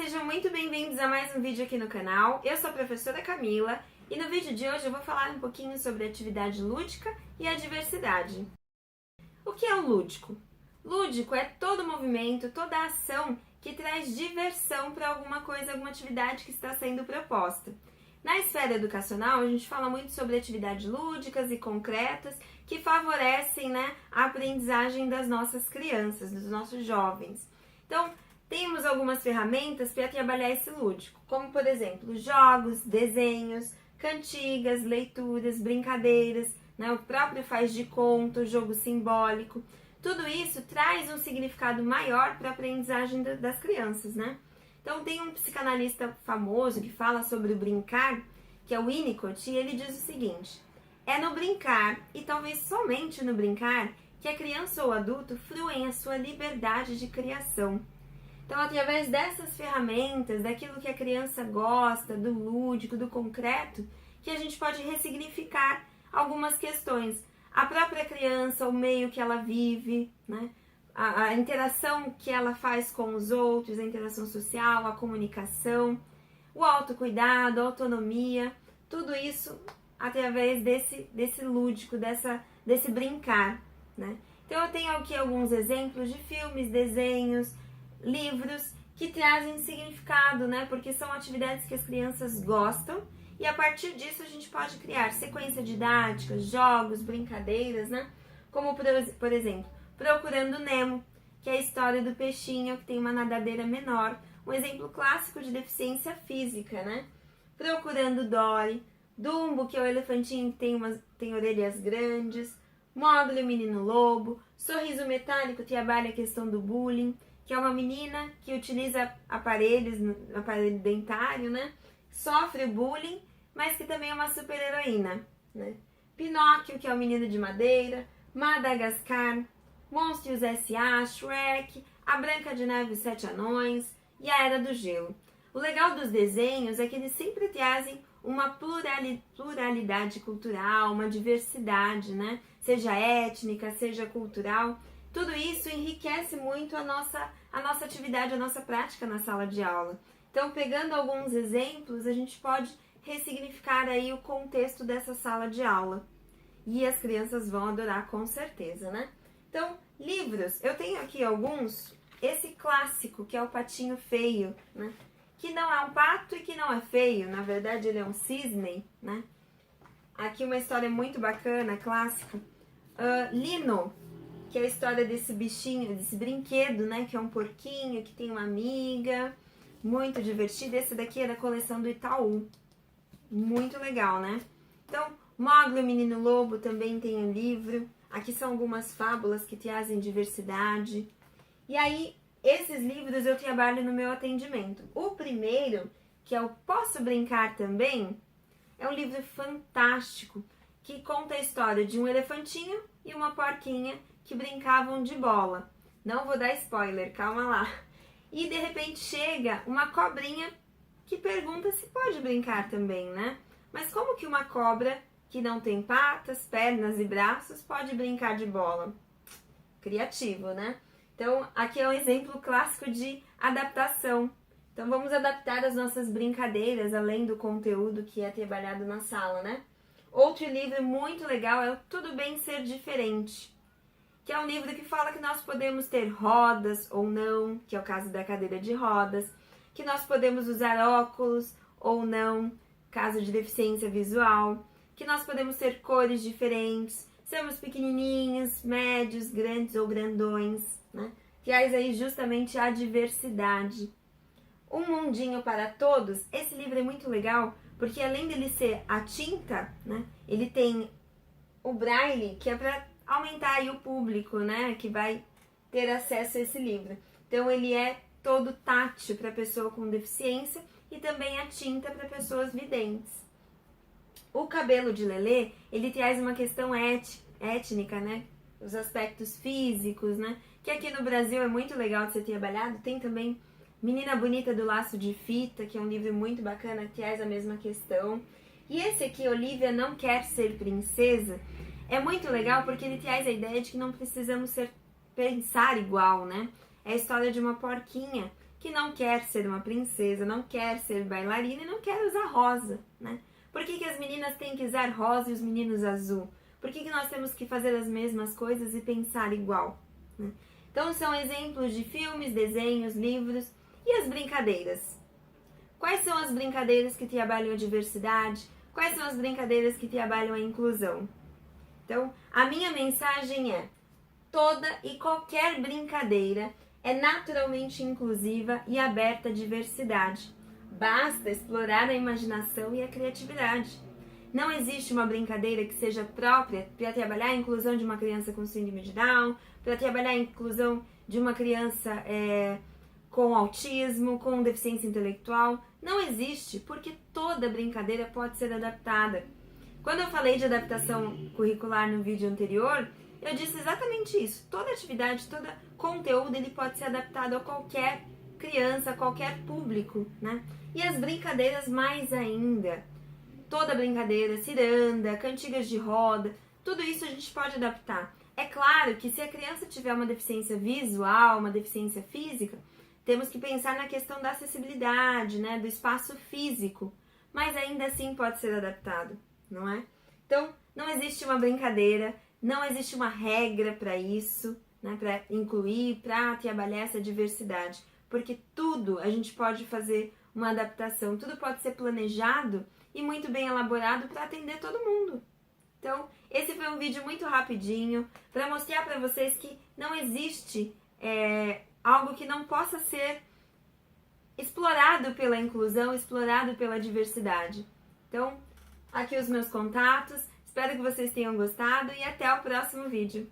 sejam muito bem-vindos a mais um vídeo aqui no canal. Eu sou a professora Camila e no vídeo de hoje eu vou falar um pouquinho sobre atividade lúdica e a diversidade. O que é o lúdico? Lúdico é todo movimento, toda ação que traz diversão para alguma coisa, alguma atividade que está sendo proposta. Na esfera educacional, a gente fala muito sobre atividades lúdicas e concretas que favorecem, a aprendizagem das nossas crianças, dos nossos jovens. Então, temos algumas ferramentas para trabalhar esse lúdico, como, por exemplo, jogos, desenhos, cantigas, leituras, brincadeiras, o próprio faz de conta, o jogo simbólico. Tudo isso traz um significado maior para a aprendizagem das crianças, Então, tem um psicanalista famoso que fala sobre o brincar, que é o Winnicott, e ele diz o seguinte: é no brincar, e talvez somente no brincar, que a criança ou adulto fruem a sua liberdade de criação. Então, através dessas ferramentas, daquilo que a criança gosta, do lúdico, do concreto, que a gente pode ressignificar algumas questões. A própria criança, o meio que ela vive, a interação que ela faz com os outros, a interação social, a comunicação, o autocuidado, a autonomia, tudo isso através desse lúdico, desse brincar, Então, eu tenho aqui alguns exemplos de filmes, desenhos, livros que trazem significado, Porque são atividades que as crianças gostam e a partir disso a gente pode criar sequência didática, jogos, brincadeiras, Como, por exemplo, Procurando Nemo, que é a história do peixinho que tem uma nadadeira menor, um exemplo clássico de deficiência física, Procurando Dory, Dumbo, que é o elefantinho que tem orelhas grandes, Mowgli, o menino lobo, Sorriso Metálico trabalha a questão do bullying, que é uma menina que utiliza aparelho dentário, Sofre bullying, mas que também é uma super-heroína, Pinóquio, que é o menino de madeira, Madagascar, Monstros S.A., Shrek, A Branca de Neve e os Sete Anões e A Era do Gelo. O legal dos desenhos é que eles sempre trazem uma pluralidade cultural, uma diversidade, Seja étnica, seja cultural. Tudo isso enriquece muito a nossa atividade, a nossa prática na sala de aula. Então, pegando alguns exemplos, a gente pode ressignificar aí o contexto dessa sala de aula. E as crianças vão adorar com certeza, Então, livros, eu tenho aqui alguns. Esse clássico, que é o Patinho Feio, Que não é um pato e que não é feio, na verdade ele é um cisne, Aqui uma história muito bacana, clássica. Lino, que é a história desse bichinho, desse brinquedo, Que é um porquinho, que tem uma amiga, muito divertido. Esse daqui é da coleção do Itaú, muito legal, Então, Mowgli, o Menino Lobo, também tem um livro. Aqui são algumas fábulas que trazem diversidade. E aí, esses livros eu trabalho no meu atendimento. O primeiro, que é o Posso Brincar Também, é um livro fantástico, que conta a história de um elefantinho e uma porquinha que brincavam de bola. Não vou dar spoiler, calma lá. E de repente chega uma cobrinha que pergunta se pode brincar também, Mas como que uma cobra que não tem patas, pernas e braços pode brincar de bola? Criativo, Então, aqui é um exemplo clássico de adaptação. Então, vamos adaptar as nossas brincadeiras, além do conteúdo que é trabalhado na sala, Outro livro muito legal é o Tudo Bem Ser Diferente, que é um livro que fala que nós podemos ter rodas ou não, que é o caso da cadeira de rodas, que nós podemos usar óculos ou não, caso de deficiência visual, que nós podemos ter cores diferentes, somos pequenininhos, médios, grandes ou grandões, Traz aí justamente a diversidade. Um Mundinho para Todos, esse livro é muito legal, porque além dele ser a tinta, ele tem o braille, que é para aumentar aí o público, que vai ter acesso a esse livro. Então, ele é todo tátil para pessoa com deficiência e também a tinta para pessoas videntes. O Cabelo de Lelê, ele traz uma questão étnica, Os aspectos físicos, Que aqui no Brasil é muito legal de ser trabalhado. Tem também Menina Bonita do Laço de Fita, que é um livro muito bacana, que traz a mesma questão. E esse aqui, Olivia Não Quer Ser Princesa, é muito legal porque ele traz a ideia de que não precisamos pensar igual, É a história de uma porquinha que não quer ser uma princesa, não quer ser bailarina e não quer usar rosa, né? Por que as meninas têm que usar rosa e os meninos azul? Por que nós temos que fazer as mesmas coisas e pensar igual, né? Então, são exemplos de filmes, desenhos, livros e as brincadeiras. Quais são as brincadeiras que trabalham a diversidade? Quais são as brincadeiras que trabalham a inclusão? Então, a minha mensagem é: toda e qualquer brincadeira é naturalmente inclusiva e aberta à diversidade. Basta explorar a imaginação e a criatividade. Não existe uma brincadeira que seja própria para trabalhar a inclusão de uma criança com síndrome de Down, para trabalhar a inclusão de uma criança com autismo, com deficiência intelectual. Não existe, porque toda brincadeira pode ser adaptada. Quando eu falei de adaptação curricular no vídeo anterior, eu disse exatamente isso. Toda atividade, todo conteúdo, ele pode ser adaptado a qualquer criança, a qualquer público, né? E as brincadeiras mais ainda. Toda brincadeira, ciranda, cantigas de roda, tudo isso a gente pode adaptar. É claro que se a criança tiver uma deficiência visual, uma deficiência física, temos que pensar na questão da acessibilidade, né, do espaço físico, mas ainda assim pode ser adaptado, não é? Então, não existe uma brincadeira, não existe uma regra para isso, né, para incluir, para trabalhar essa diversidade, porque tudo a gente pode fazer uma adaptação, tudo pode ser planejado e muito bem elaborado para atender todo mundo. Então, esse foi um vídeo muito rapidinho para mostrar para vocês que não existe algo que não possa ser explorado pela inclusão, explorado pela diversidade. Então, aqui os meus contatos. Espero que vocês tenham gostado e até o próximo vídeo.